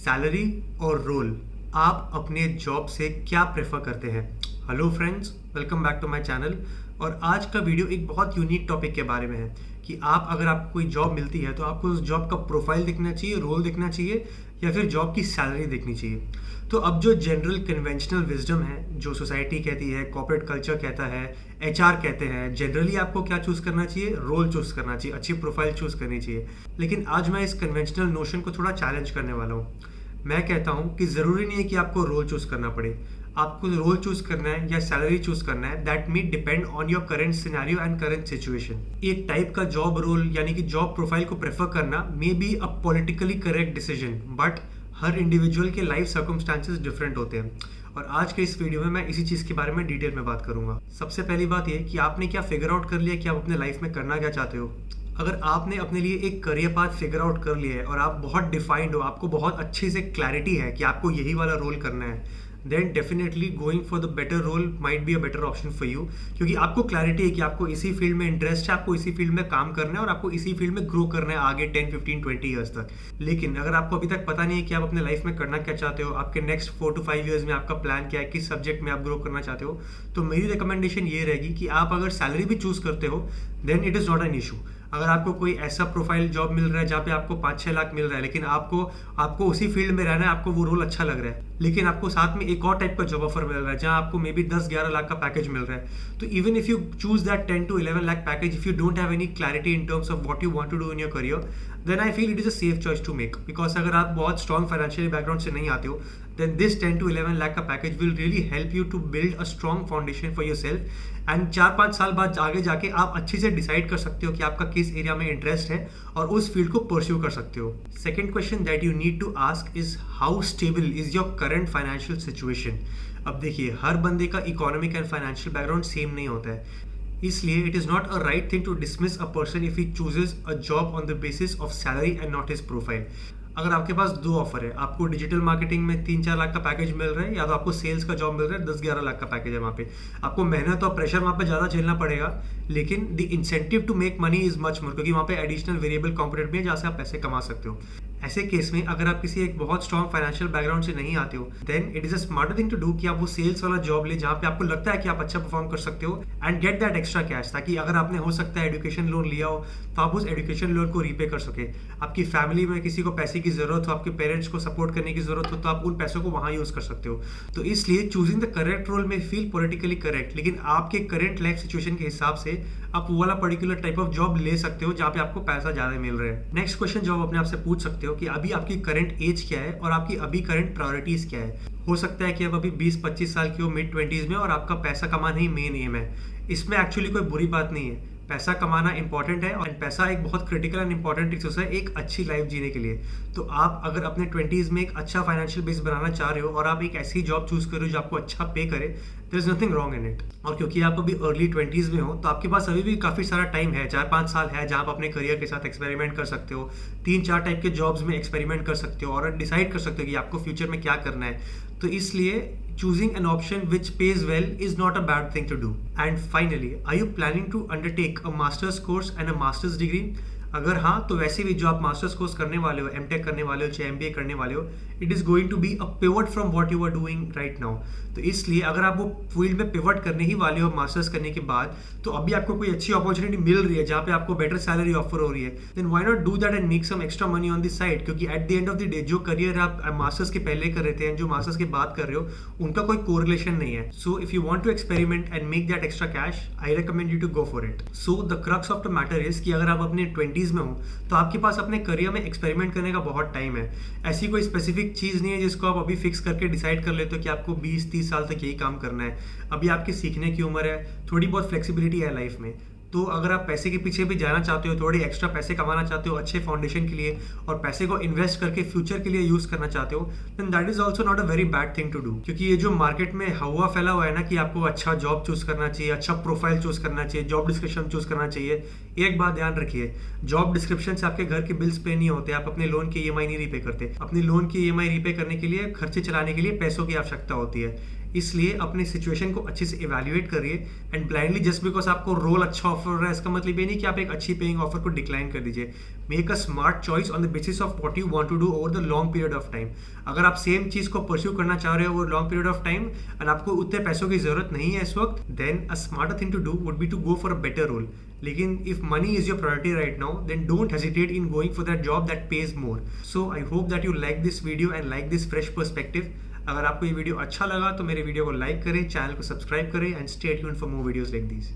Salary और role, आप अपने जॉब से क्या प्रेफर करते हैं? Hello friends, welcome back to my channel. और आज का वीडियो एक बहुत यूनिक टॉपिक के बारे में है कि अगर आपको कोई जॉब मिलती है तो आपको उस जॉब का प्रोफाइल देखना चाहिए, रोल देखना चाहिए, या फिर जॉब की सैलरी देखनी चाहिए। तो अब जो जनरल कन्वेंशनल विजडम है, जो सोसाइटी कहती है, कॉर्पोरेट कल्चर कहता है, एचआर कहते हैं, जनरली आपको क्या चूज करना चाहिए? रोल चूज करना चाहिए, अच्छी प्रोफाइल चूज करनी चाहिए। लेकिन आज मैं इस कन्वेंशनल नोशन को थोड़ा चैलेंज करने वाला हूँ। मैं कहता हूँ कि ज़रूरी नहीं है कि आपको रोल चूज करना पड़े। आपको रोल चूज करना है या सैलरी चूज करना है, that may depend on your current scenario and current situation. एक टाइप का जॉब रोल यानी कि जॉब प्रोफाइल को प्रेफर करना may be a politically correct decision, but her individual के लाइफ सर्कमस्टांसेस डिफरेंट होते हैं। और आज के इस वीडियो में मैं इसी चीज़ के बारे में डिटेल में बात करूंगा। सबसे पहली बात यह कि आपने क्या फिगर आउट कर लिया कि आप अपने लाइफ में करना क्या चाहते हो। अगर आपने अपने लिए एक करियर पाथ फिगर आउट कर लिया है और आप बहुत डिफाइंड हो, आपको बहुत अच्छे से क्लैरिटी है कि आपको यही वाला रोल करना है, then definitely going for the better role might be a better option for you. क्योंकि आपको क्लैरिटी है कि आपको इसी फील्ड में इंटरेस्ट है, आपको इसी फील्ड में काम करना है और आपको इसी फील्ड में ग्रो करना है आगे 10, 15, 20 ईयर्स तक। लेकिन अगर आपको अभी तक पता नहीं है कि आप अपने लाइफ में करना क्या चाहते हो, आपके नेक्स्ट 4 to 5 ईयर्स में आपका प्लान क्या है, किस सब्जेक्ट में आप ग्रो करना चाहते हो, तो मेरी रिकमेंडेशन ये रहेगी कि आप अगर सैलरी भी चूज करते हो then it is not an issue. अगर आपको कोई ऐसा प्रोफाइल जॉब मिल रहा है जहाँ पे आपको 5-6 लाख मिल रहा है, लेकिन आपको उसी फील्ड में रहना है, आपको वो रोल अच्छा लग रहा है, लेकिन आपको साथ में एक और टाइप का जॉब ऑफर मिल रहा है जहाँ आपको मे बी 10-11 लाख का पैकेज मिल रहा है, तो even if you choose that 10 to 11 lakh package, if you don't have any clarity in terms of what you want to do in your career, then I feel it is a safe choice to make. Because अगर आप बहुत strong financial background से नहीं आते हो, then this 10 to 11 lakh का package will really help you to build a strong foundation for yourself, and 4-5 साल बाद आगे जाके आप अच्छे से डिसाइड कर सकते हो कि आपका किस एरिया में इंटरेस्ट है और उस फील्ड को परस्यू कर सकते हो। Second question that you need to ask is how stable is your current financial situation. अब देखिए, हर बंदे का economic and financial background same नहीं होता है, इसलिए it is not a right thing to dismiss a person if he chooses a job on the basis of salary and not his profile. अगर आपके पास दो ऑफर है, आपको डिजिटल मार्केटिंग में 3-4 लाख का पैकेज मिल रहा है, या तो आपको सेल्स का जॉब मिल रहा है 10-11 लाख का पैकेज है, वहाँ पे आपको मेहनत और प्रेशर वहाँ पे ज़्यादा झेलना पड़ेगा, लेकिन the incentive to make money is much more, क्योंकि वहाँ पे एडिशनल वेरिएबल कॉम्पोनेंट भी है जहाँ से आप पैसे कमा सकते हो। ऐसे केस में अगर आप किसी एक बहुत स्ट्रॉन्ग फाइनेंशियल बैकग्राउंड से नहीं आते हो, then it is a smarter thing to do कि आप वो सेल्स वाला जॉब ले जहाँ पे आपको लगता है कि आप अच्छा परफॉर्म कर सकते हो, and get that extra cash, ताकि अगर आपने हो सकता है एजुकेशन लोन लिया हो तो आप उस एजुकेशन लोन को रीपे कर सके। आपकी फैमिली में किसी को पैसे की जरूरत हो, आपके पेरेंट्स को सपोर्ट करने की जरूरत हो, तो आप उन पैसों को वहाँ यूज कर सकते हो। तो इसलिए चूजिंग द करेक्ट रोल में फील पॉलिटिकली करेक्ट, लेकिन आपके करेंट लाइफ सिचुएशन के हिसाब से आप वो वाला पर्टिकुलर टाइप ऑफ जॉब ले सकते हो जहाँ पे आपको पैसा ज्यादा मिल रहा है। नेक्स्ट क्वेश्चन जो आप अपने आप से पूछ सकते हो कि अभी आपकी करंट एज क्या है और आपकी अभी करंट प्रायोरिटीज क्या है। हो सकता है कि आप अभी 20-25 साल की हो, मिड 20s में, और आपका पैसा कमाना ही मेन एम है। इसमें एक्चुअली कोई बुरी बात नहीं है, पैसा कमाना इंपॉर्टेंट है और पैसा एक बहुत क्रिटिकल एंड इंपॉर्टेंट रिसोर्स है एक अच्छी लाइफ जीने के लिए। तो आप अगर अपने 20s में एक अच्छा फाइनेंशियल बेस बनाना चाह रहे हो और आप एक ऐसी जॉब चूज करो जो आपको अच्छा पे करे, there is nothing wrong in it. और क्योंकि आप अभी अर्ली 20s में हो, तो आपके पास अभी भी काफ़ी सारा टाइम है, 4-5 साल है जहाँ आप अपने करियर के साथ एक्सपेरिमेंट कर सकते हो, 3-4 टाइप के जॉब्स में एक्सपेरिमेंट कर सकते हो और डिसाइड कर सकते हो कि आपको फ्यूचर में क्या करना है। तो इसलिए choosing an option which pays well is not a bad thing to do. And finally, are you planning to undertake a master's course and a master's degree? अगर हाँ, तो वैसे भी जो आप मास्टर्स कोर्स करने वाले हो, एमटेक करने वाले हो, चाहे एमबीए करने वाले हो, it is going to be a pivot from what you are doing right now. तो इसलिए अगर आप वो फील्ड में पिवट करने ही वाले हो मास्टर्स करने के बाद, तो अभी आपको कोई अच्छी अपॉर्चुनिटी मिल रही है जहाँ पे आपको बेटर सैलरी ऑफर हो रही है, then why not do that and make some extra money on this side. क्योंकि at the end of the day जो करियर आप मास्टर्स के पहले कर रहे थे एंड जो मास्टर्स के बाद कर रहे हो, उनका कोई कोरिलेशन नहीं है। So if you want to experiment and make that extra cash, I recommend you to go for it. So the crux of the matter is कि अगर आप अपने 20s में हो तो आपके पास अपने करियर में एक्सपेरिमेंट करने का बहुत टाइम है। ऐसी कोई स्पेसिफिक चीज़ नहीं है जिसको आप अभी फिक्स करके डिसाइड कर लेते हो कि आपको 20-30 साल तक यही काम करना है। अभी आपकी सीखने की उम्र है, थोड़ी बहुत फ्लेक्सिबिलिटी है लाइफ में। तो अगर आप पैसे के पीछे भी जाना चाहते हो, थोड़े एक्स्ट्रा पैसे कमाना चाहते हो अच्छे फाउंडेशन के लिए और पैसे को इन्वेस्ट करके फ्यूचर के लिए यूज करना चाहते हो, then that is also not a very bad thing to do. क्योंकि ये जो मार्केट में हवा फैला हुआ है ना कि आपको अच्छा जॉब चूज करना चाहिए, अच्छा प्रोफाइल चूज करना चाहिए, जॉब डिस्क्रिप्शन चूज करना चाहिए, एक बात ध्यान रखिए, जॉब डिस्क्रिप्शन से आपके घर के बिल्स पे नहीं होते, आप अपने लोन की ईएमआई नहीं रीपे करते। अपनी लोन की ईएमआई रीपे करने के लिए, खर्चे चलाने के लिए पैसों की आवश्यकता होती है। इसलिए अपनी सिचुएशन को अच्छे से इवैल्यूएट करिए एंड ब्लाइंडली जस्ट बिकॉज आपको रोल अच्छा ऑफर हो रहा है इसका मतलब ये नहीं कि आप एक अच्छी पेइंग ऑफर को डिक्लाइन कर दीजिए। Make a smart choice on the basis of what you want to do over the long period of time. अगर आप सेम चीज़ को परस्यू करना चाह रहे हो over long period of time and आपको उतने पैसों की जरूरत नहीं है इस वक्त, then a smarter thing to do would be to go for a better role. लेकिन if money is your priority right now, then don't hesitate in going for that job that pays more. So I hope that you like this video and like this fresh perspective. अगर आपको ये video अच्छा लगा तो मेरे video को like करें, channel को सब्सक्राइब करें and stay tuned for more videos like this.